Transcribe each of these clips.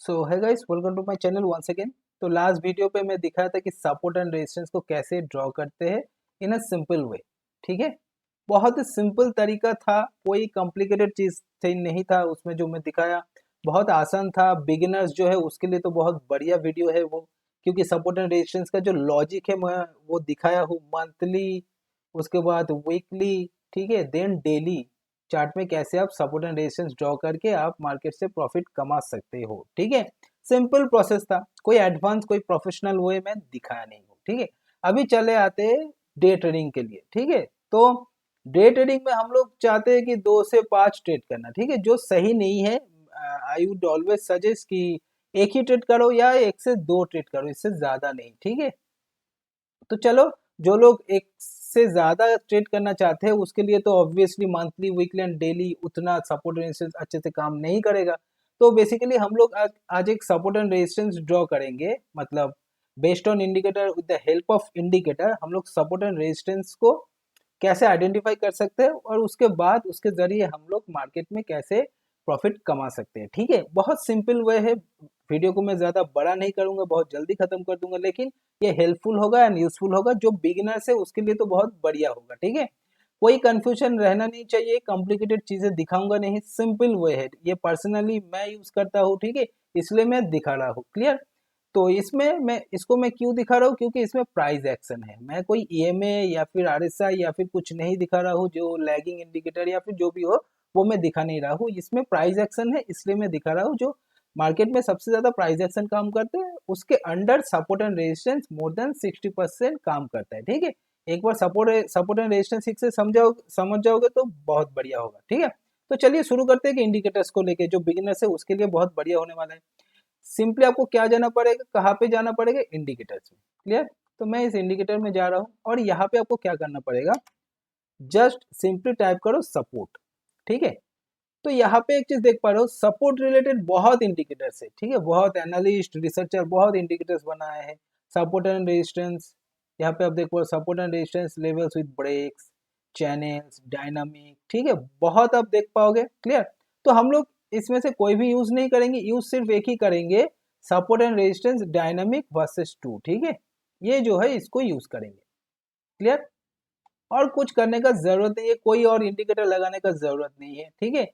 So hi guys, welcome to my channel once again. तो last video पे मैं दिखाया था कि सपोर्ट एंड रेजिस्टेंस को कैसे ड्रॉ करते हैं इन अ सिंपल वे। ठीक है, बहुत ही सिंपल तरीका था, कोई कॉम्प्लिकेटेड चीज़ थी नहीं था उसमें जो मैं दिखाया। बहुत आसान था, बिगिनर्स जो है उसके लिए तो बहुत बढ़िया वीडियो है वो, क्योंकि सपोर्ट एंड रेजिस्टेंस का जो लॉजिक है मैं वो दिखाया हूँ मंथली, उसके बाद वीकली, ठीक है, देन डेली चार्ट में कैसे आप सपोर्ट एंड रेजिस्टेंस ड्रॉ करके आप मार्केट से प्रॉफिट कमा सकते हो। ठीक है, सिंपल प्रोसेस था, कोई एडवांस कोई प्रोफेशनल वे में दिखाया नहीं हो। ठीक है, अभी चले आते डे ट्रेडिंग के लिए। ठीक है, तो डे ट्रेडिंग में हम लोग चाहते हैं कि 2 से 5 ट्रेड करना। ठीक है, जो सही नहीं है, आई वुड ऑलवेज सजेस्ट कि एक ही ट्रेड करो या 1 से 2 ट्रेड करो, इससे ज्यादा नहीं। ठीक है, तो चलो, जो लोग एक से ज्यादा ट्रेड करना चाहते हैं उसके लिए तो obviously monthly weekly and daily उतना सपोर्ट एंड रेजिस्टेंस अच्छे से काम नहीं करेगा। तो बेसिकली हम लोग आज एक सपोर्ट एंड रेजिस्टेंस ड्रॉ करेंगे, मतलब based on indicator, with the help of indicator हम लोग सपोर्ट एंड रेजिस्टेंस को कैसे आइडेंटिफाई कर सकते हैं और उसके बाद उसके जरिए हम लोग मार्केट में कैसे प्रॉफिट कमा सकते हैं। ठीक है, बहुत सिंपल वे है। वीडियो को मैं ज़्यादा बड़ा नहीं करूंगा, बहुत जल्दी खत्म कर दूंगा, लेकिन ये हेल्पफुल होगा एंड यूजफुल होगा। जो बिगिनर्स है उसके लिए तो बहुत बढ़िया होगा। ठीक है, कोई कंफ्यूजन रहना नहीं चाहिए, कॉम्प्लिकेटेड चीज़ें दिखाऊंगा नहीं, सिंपल वे है। ये पर्सनली मैं यूज़ करता हूँ। ठीक है, इसलिए मैं दिखा रहा हूँ। क्लियर? तो इसमें मैं क्यों दिखा रहा हूँ, क्योंकि इसमें प्राइस एक्शन है। मैं कोई ईएमए या फिर आरएसआई या फिर कुछ नहीं दिखा रहा हूँ, जो लैगिंग इंडिकेटर या फिर जो भी हो वो मैं दिखा नहीं रहा हूँ। इसमें प्राइस एक्शन है, इसलिए मैं दिखा रहा हूँ। जो मार्केट में सबसे ज्यादा प्राइस एक्शन काम करते हैं उसके under support and resistance more than 60% काम करता है। ठीक है, एक बार सपोर्ट एंड रेजिस्टेंस ठीक से समझ जाओगे तो बहुत बढ़िया होगा। ठीक है, तो चलिए शुरू करते हैं कि इंडिकेटर्स को लेके जो बिगिनर्स है उसके लिए बहुत बढ़िया होने वाला है। सिंपली आपको क्या जाना पड़ेगा, कहाँ पे जाना पड़ेगा, इंडिकेटर्स में। क्लियर? तो मैं इस इंडिकेटर में जा रहा हूँ और यहाँ पे आपको क्या करना पड़ेगा, जस्ट सिंपली टाइप करो सपोर्ट। ठीक है, तो यहाँ पे एक चीज देख पा रहे हो, सपोर्ट रिलेटेड बहुत इंडिकेटर्स है। ठीक है, बहुत एनालिस्ट रिसर्चर बहुत इंडिकेटर्स बनाए हैं। सपोर्ट एंड रेजिस्टेंस, यहाँ पे आप देख पा रहे हो support and resistance levels with breaks, channels, dynamic. ठीक है, बहुत आप देख पाओगे। क्लियर? तो हम लोग इसमें से कोई भी यूज नहीं करेंगे, यूज सिर्फ एक ही करेंगे, support and resistance dynamic versus 2। ठीक है, ये जो है इसको यूज करेंगे। क्लियर? और कुछ करने का जरूरत नहीं है, कोई और इंडिकेटर लगाने का जरूरत नहीं है। ठीक है,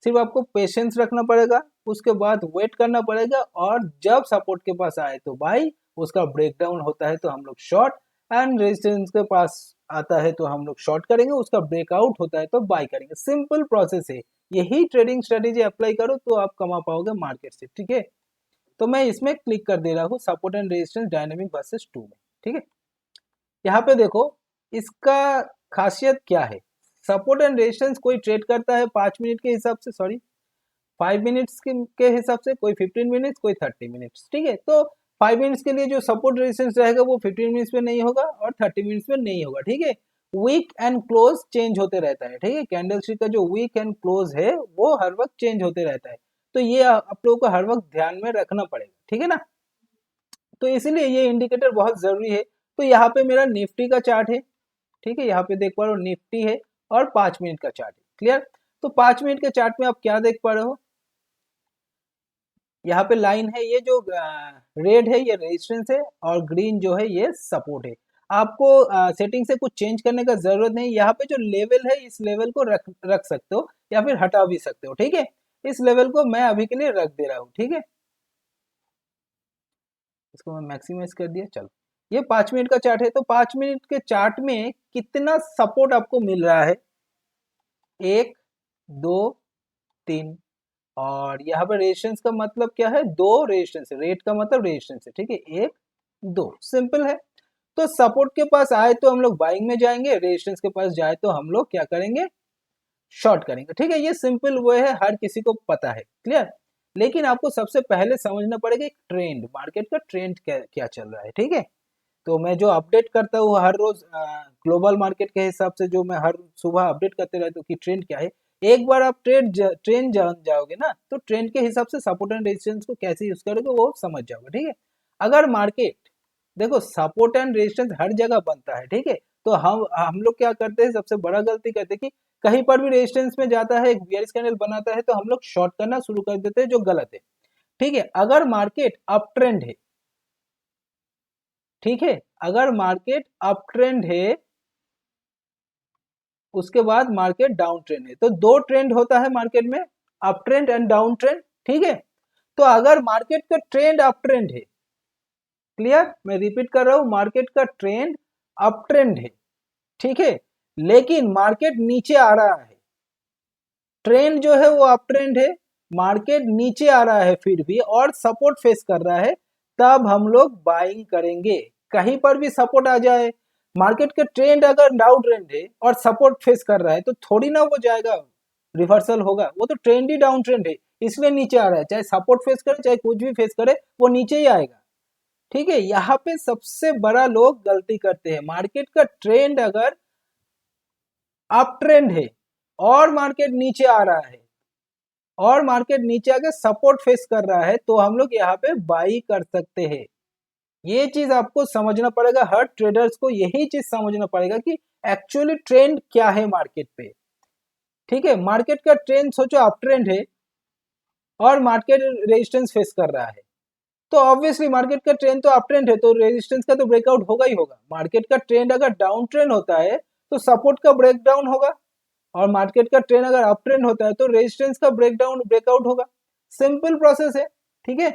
सिर्फ आपको पेशेंस रखना पड़ेगा, उसके बाद वेट करना पड़ेगा, और जब सपोर्ट के पास आए तो बाई, उसका ब्रेकडाउन होता है तो हम लोग शॉर्ट, एंड रेजिस्टेंस के पास आता है तो हम लोग शॉर्ट करेंगे, उसका ब्रेकआउट होता है तो बाई करेंगे। सिंपल प्रोसेस है, यही ट्रेडिंग स्ट्रेटेजी अप्लाई करो तो आप कमा पाओगे मार्केट से। ठीक है, तो मैं इसमें क्लिक कर दे रहा हूँ support and resistance dynamic versus 2 में। ठीक है, यहाँ पे देखो इसका खासियत क्या है। सपोर्ट एंड रेजिस्टेंस कोई ट्रेड करता है 5 मिनट के हिसाब से, सॉरी 5 मिनट्स के हिसाब से, कोई 15 मिनट्स, कोई 30 मिनट्स। ठीक है, तो 5 मिनट्स के लिए जो सपोर्ट रेजिस्टेंस रहेगा वो 15 मिनट्स में नहीं होगा और 30 मिनट्स में नहीं होगा। ठीक है, वीक एंड क्लोज चेंज होते रहता है। ठीक है, कैंडल स्टिक का जो वीक एंड क्लोज है वो हर वक्त चेंज होते रहता है, तो ये आप लोगों को हर वक्त ध्यान में रखना पड़ेगा। ठीक है ना, तो इसीलिए ये इंडिकेटर बहुत जरूरी है। तो यहाँ पे मेरा निफ्टी का चार्ट है। ठीक है, यहाँ पे देख पा रहे हो निफ्टी है और 5 मिनट का चार्ट है। क्लियर? तो 5 मिनट के चार्ट में आप क्या देख पा रहे हो, यहाँ पे लाइन है, ये जो रेड है ये रेजिस्टेंस है और ग्रीन जो है ये सपोर्ट है। आपको सेटिंग से कुछ चेंज करने का जरूरत नहीं, यहाँ पे जो लेवल है इस लेवल को रख रख सकते हो या फिर हटा भी सकते हो। ठीक है, इस लेवल को मैं अभी के लिए रख दे रहा हूँ। ठीक है, इसको मैं मैक्सिमाइज कर दिया। चलो, ये 5 मिनट का चार्ट है, तो 5 मिनट के चार्ट में कितना सपोर्ट आपको मिल रहा है, 1, 2, 3, और यहाँ पर रेजिस्टेंस का मतलब क्या है, 2 रेजिस्टेंस है, रेट का मतलब रेजिस्टेंस है। ठीक है, 1, 2, सिंपल है। तो सपोर्ट के पास आए तो हम लोग बाइंग में जाएंगे, रेजिस्टेंस के पास जाए तो हम लोग क्या करेंगे, शॉर्ट करेंगे। ठीक है, ये सिंपल वो है, हर किसी को पता है। क्लियर? लेकिन आपको सबसे पहले समझना पड़ेगा एक ट्रेंड, मार्केट का ट्रेंड क्या चल रहा है। ठीक है, तो मैं जो अपडेट करता हूँ हर रोज ग्लोबल मार्केट के हिसाब से, जो मैं हर सुबह अपडेट करते रहता हूँ कि ट्रेंड क्या है। एक बार आप ट्रेंड जान जाओगे ना, तो ट्रेंड के हिसाब से सपोर्ट एंड रेजिस्टेंस को कैसे यूज करोगे वो समझ जाओगे। ठीक है, अगर मार्केट, देखो सपोर्ट एंड रेजिस्टेंस हर जगह बनता है। ठीक है, तो हम लोग क्या करते हैं, सबसे बड़ा गलती करते हैं कि कहीं पर भी रेजिस्टेंस में जाता है, एक बियरिश कैंडल बनाता है तो हम लोग शॉर्ट करना शुरू कर देते हैं, जो गलत है। ठीक है, अगर मार्केट अप ट्रेंड है, ठीक है, अगर मार्केट अप ट्रेंड है उसके बाद मार्केट डाउन ट्रेंड है, तो दो ट्रेंड होता है मार्केट में, up trend and down trend, ठीक है। तो अगर मार्केट का ट्रेंड अप ट्रेंड है, क्लियर, मैं रिपीट कर रहा हूं, मार्केट का ट्रेंड अप ट्रेंड है, ठीक है, लेकिन मार्केट नीचे आ रहा है, ट्रेंड जो है वो अप ट्रेंड है, मार्केट नीचे आ रहा है फिर भी और सपोर्ट फेस कर रहा है, तब हम लोग बाइंग करेंगे। कहीं पर भी सपोर्ट आ जाए, मार्केट का ट्रेंड अगर डाउन ट्रेंड है और सपोर्ट फेस कर रहा है तो थोड़ी ना वो जाएगा, रिवर्सल होगा, वो तो ट्रेंड ही डाउन ट्रेंड है, इसलिए नीचे आ रहा है, चाहे सपोर्ट फेस करे चाहे कुछ भी फेस करे वो नीचे ही आएगा, ठीक है। यहाँ पे सबसे बड़ा लोग गलती करते हैं, मार्केट का ट्रेंड अगर अप ट्रेंड है और मार्केट नीचे आ रहा है और मार्केट नीचे आके सपोर्ट फेस कर रहा है तो हम लोग यहाँ पे बाई कर सकते हैं। ये चीज आपको समझना पड़ेगा, हर ट्रेडर्स को यही चीज समझना पड़ेगा कि एक्चुअली ट्रेंड क्या है मार्केट पे, ठीक है। मार्केट का ट्रेंड सोचो अप ट्रेंड है और मार्केट रेजिस्टेंस फेस कर रहा है, तो ऑब्वियसली मार्केट का ट्रेंड तो अप ट्रेंड है तो रेजिस्टेंस का तो ब्रेकआउट होगा ही होगा। मार्केट का ट्रेंड अगर डाउन ट्रेंड होता है तो सपोर्ट का ब्रेकडाउन होगा, और मार्केट का ट्रेंड अगर अप ट्रेंड होता है तो रेजिस्टेंस का ब्रेकआउट होगा। सिंपल प्रोसेस है, ठीक है।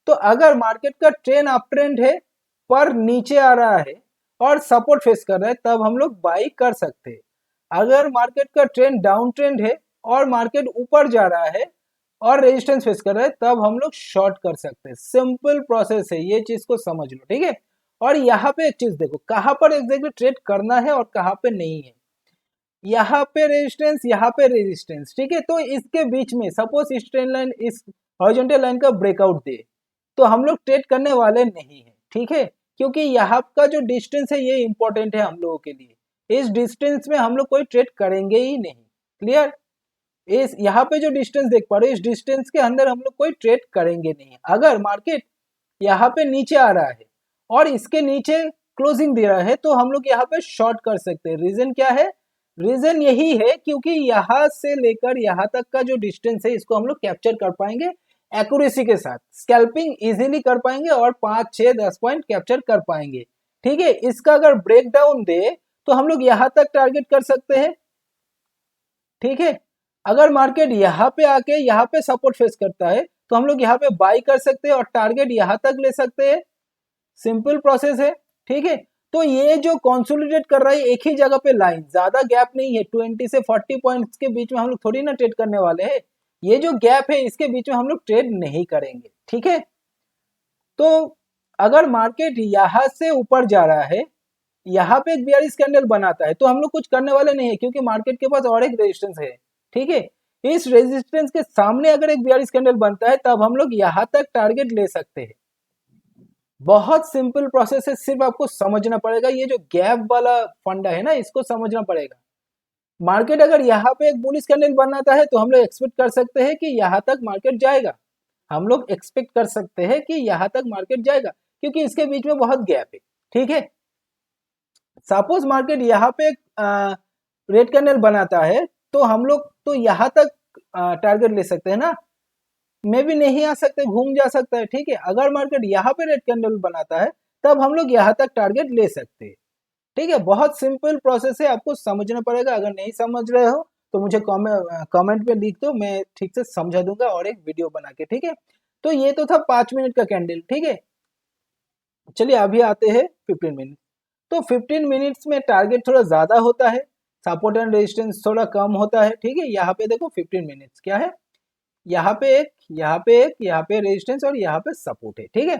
तो अगर मार्केट का ट्रेंड अप ट्रेंड है पर नीचे आ रहा है और सपोर्ट फेस कर रहा है तब हम लोग बाई कर सकते हैं। अगर मार्केट का ट्रेंड डाउन ट्रेंड है और मार्केट ऊपर जा रहा है और रेजिस्टेंस फेस कर रहा है तब हम लोग शॉर्ट कर सकते हैं। सिंपल प्रोसेस है, ये चीज को समझ लो, ठीक है। और यहाँ पे एक चीज देखो, कहाँ पर एग्जैक्टली ट्रेड करना है और कहाँ पे नहीं है। यहाँ पे रेजिस्टेंस, यहाँ पे रेजिस्टेंस, ठीक है। तो इसके बीच में सपोज इस ट्रेंड लाइन, इस हॉरिजॉन्टल लाइन का ब्रेकआउट दे तो हम लोग ट्रेड करने वाले नहीं है, ठीक है, क्योंकि यहाँ का जो डिस्टेंस है ये इंपॉर्टेंट है हम लोगों के लिए। इस डिस्टेंस में हम लोग कोई ट्रेड करेंगे ही नहीं, क्लियर। इस यहाँ पे जो डिस्टेंस देख पा रहे हो, इस डिस्टेंस के अंदर हम लोग कोई ट्रेड करेंगे नहीं। अगर मार्केट यहाँ पे नीचे आ रहा है और इसके नीचे क्लोजिंग दे रहा है तो हम लोग यहाँ पे शॉर्ट कर सकते हैं। रीजन क्या है? रीजन यही है क्योंकि यहाँ से लेकर यहाँ तक का जो डिस्टेंस है इसको हम लोग कैप्चर कर पाएंगे एक्यूरेसी के साथ, स्कैल्पिंग इजीली कर पाएंगे और 5, 6, 10 पॉइंट कैप्चर कर पाएंगे, ठीक है। इसका अगर ब्रेकडाउन दे तो हम लोग यहाँ तक टारगेट कर सकते हैं, ठीक है। अगर मार्केट यहाँ पे आके यहाँ पे सपोर्ट फेस करता है तो हम लोग यहाँ पे बाई कर सकते हैं और टारगेट यहाँ तक ले सकते हैं। सिंपल प्रोसेस है, ठीक है। तो ये जो कंसोलिडेट कर रहा है एक ही जगह पे लाइन, ज्यादा गैप नहीं है, 20 से 40 पॉइंट्स के बीच में हम लोग थोड़ी ना ट्रेड करने वाले हैं। ये जो गैप है इसके बीच में हम लोग ट्रेड नहीं करेंगे, ठीक है। तो अगर मार्केट यहाँ से ऊपर जा रहा है, यहाँ पे एक बियरिश कैंडल बनाता है तो हम लोग कुछ करने वाले नहीं है क्योंकि मार्केट के पास और एक रेजिस्टेंस है, ठीक है। इस रेजिस्टेंस के सामने अगर एक बियरिश कैंडल बनता है तब हम लोग यहाँ तक टारगेट ले सकते हैं। बहुत सिंपल प्रोसेस है, सिर्फ आपको समझना पड़ेगा, ये जो गैप वाला फंडा है ना इसको समझना पड़ेगा। मार्केट अगर यहाँ पे एक बुलिश कैंडल बनाता है तो हम लोग एक्सपेक्ट कर सकते हैं कि यहाँ तक मार्केट जाएगा, हम लोग एक्सपेक्ट कर सकते हैं कि यहाँ तक मार्केट जाएगा क्योंकि इसके बीच में बहुत गैप है, ठीक है। सपोज मार्केट यहाँ पे रेड कैंडल बनाता है तो हम लोग तो यहाँ तक टारगेट ले सकते हैं ना, में भी नहीं आ सकते, घूम जा सकता है, ठीक है। अगर मार्केट यहाँ पे रेड कैंडल बनाता है तब हम लोग यहाँ तक टारगेट ले सकते हैं, ठीक है। बहुत सिंपल प्रोसेस है, आपको समझना पड़ेगा। अगर नहीं समझ रहे हो तो मुझे कमेंट पे लिख दो, मैं ठीक से समझा दूंगा और एक वीडियो बना के, ठीक है। तो ये तो था 5 मिनट का कैंडल, ठीक है। चलिए अभी आते हैं 15 मिनट। तो 15 मिनट्स में टारगेट थोड़ा ज्यादा होता है, सपोर्ट एंड रेजिस्टेंस थोड़ा कम होता है, ठीक है। यहाँ पे देखो 15 मिनट्स क्या है, यहाँ पे एक, यहाँ पे एक, यहाँ पे रेजिस्टेंस और यहाँ पे सपोर्ट है, ठीक है।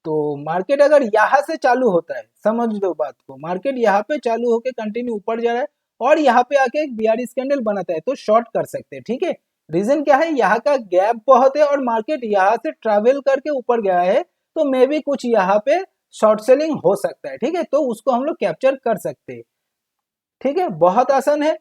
तो मार्केट अगर यहाँ से चालू होता है, समझ लो बात को, मार्केट यहाँ पे चालू होके कंटिन्यू ऊपर जा रहा है और यहाँ पे आके एक बियरिश कैंडल बनाता है तो शॉर्ट कर सकते हैं, ठीक है। रीजन क्या है? यहाँ का गैप बहुत है और मार्केट यहाँ से ट्रेवल करके ऊपर गया है तो मे भी कुछ यहाँ पे शॉर्ट सेलिंग हो सकता है, ठीक है। तो उसको हम लोग कैप्चर कर सकते हैं, ठीक है, बहुत आसान है।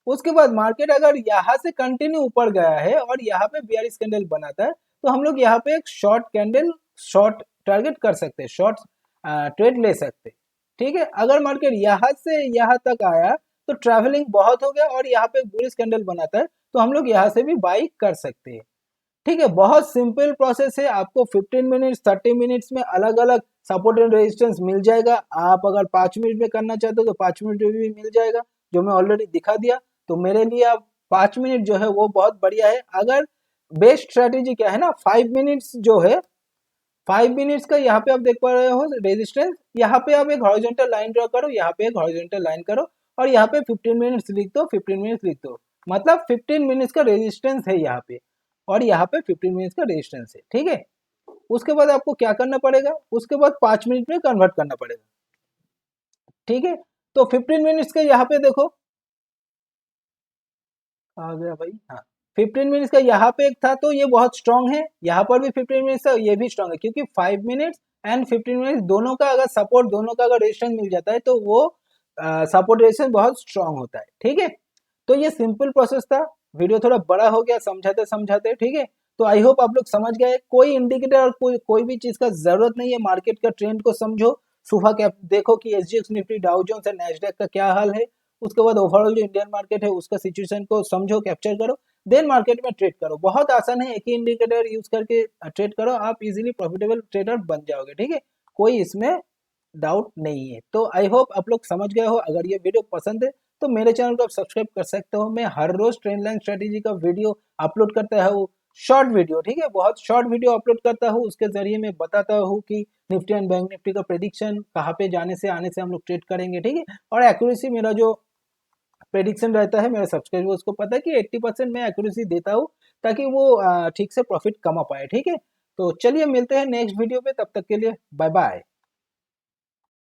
उसके बाद मार्केट अगर यहाँ से कंटिन्यू ऊपर गया है और यहाँ पे बियरिश कैंडल बनाता है तो हम लोग यहाँ पे एक शॉर्ट कैंडल, शॉर्ट टारगेट कर सकते हैं, शॉर्ट ट्रेड ले सकते हैं, ठीक है। अगर मार्केट यहाँ से यहाँ तक आया तो ट्रैवलिंग बहुत हो गया और यहाँ पे बुलिश कैंडल बनाता है तो हम लोग यहाँ से भी बाई कर सकते हैं, ठीक है, बहुत सिंपल प्रोसेस है। आपको 15 मिनट्स 30 मिनट्स में अलग अलग सपोर्ट एंड रेजिस्टेंस मिल जाएगा। आप अगर 5 मिनट में करना चाहते हो तो 5 मिनट में भी मिल जाएगा, जो मैं ऑलरेडी दिखा दिया। तो मेरे लिए आप 5 मिनट जो है वो बहुत बढ़िया है। अगर बेस्ट स्ट्रेटेजी क्या है ना, 5 मिनट्स जो है, 5 मिनट्स का यहाँ पे आप देख पा रहे हो रेजिस्टेंस, यहाँ पे आप एक हॉरिजॉन्टल लाइन ड्रॉ करो, यहाँ पे एक हॉरिजॉन्टल लाइन करो, और यहाँ पे 15 मिनट्स लिख दो, 15 मिनट्स लिख दो। मतलब 15 मिनट्स का रेजिस्टेंस है यहाँ पे, और यहाँ पे 15 मिनट्स का रेजिस्टेंस है। ठीक है, उसके बाद आपको क्या करना पड़ेगा, उसके बाद 5 मिनट में कन्वर्ट करना पड़ेगा। ठीक है, तो 15 मिनट्स का यहाँ पे देखो, आ गया भाई, हाँ, 15 मिनट्स का यहाँ पे एक था तो ये बहुत स्ट्रांग है। यहाँ पर भी 15 मिनट्स था, ये भी स्ट्रांग है, क्योंकि 5 मिनट्स एंड 15 मिनट्स दोनों का अगर सपोर्ट, दोनों का अगर रेजिस्टेंस मिल जाता है तो वो सपोर्ट रेजिस्टेंस बहुत स्ट्रांग होता है। ठीक है, तो ये सिंपल प्रोसेस था। वीडियो थोड़ा बड़ा हो गया समझाते समझाते। ठीक है, तो आई होप आप लोग समझ गए। कोई इंडिकेटर और कोई भी चीज का जरूरत नहीं है, मार्केट का ट्रेंड को समझो। सुबह क्या देखो कि एसजीएक्स निफ्टी, डाउ जोन्स और नैस्डैक का क्या हाल है। उसके बाद ओवरऑल जो इंडियन मार्केट है उसका सिचुएशन को समझो, कैप्चर करो, देन मार्केट में ट्रेड करो। बहुत आसान है, एक ही इंडिकेटर यूज करके ट्रेड करो, आप इजीली प्रॉफिटेबल ट्रेडर बन जाओगे। ठीक है, कोई इसमें डाउट नहीं है। तो आई होप आप लोग समझ गए हो। अगर ये वीडियो पसंद है तो मेरे चैनल को आप सब्सक्राइब कर सकते हो। मैं हर रोज ट्रेंड लाइन स्ट्रेटेजी का वीडियो अपलोड करता हूँ, शॉर्ट वीडियो। ठीक है, बहुत शॉर्ट वीडियो अपलोड करता हूँ, उसके जरिए मैं बताता हूँ कि निफ्टी एंड बैंक निफ्टी का प्रेडिक्शन कहाँ पे जाने से आने से हम लोग ट्रेड करेंगे। ठीक है, और एक्यूरेसी मेरा जो प्रेडिक्शन रहता है, मेरे सब्सक्राइबर्स को पता है कि 80% मैं एक्यूरेसी देता हूँ, ताकि वो ठीक से प्रॉफिट कमा पाए। ठीक है, तो चलिए मिलते हैं नेक्स्ट वीडियो पे, तब तक के लिए बाय बाय।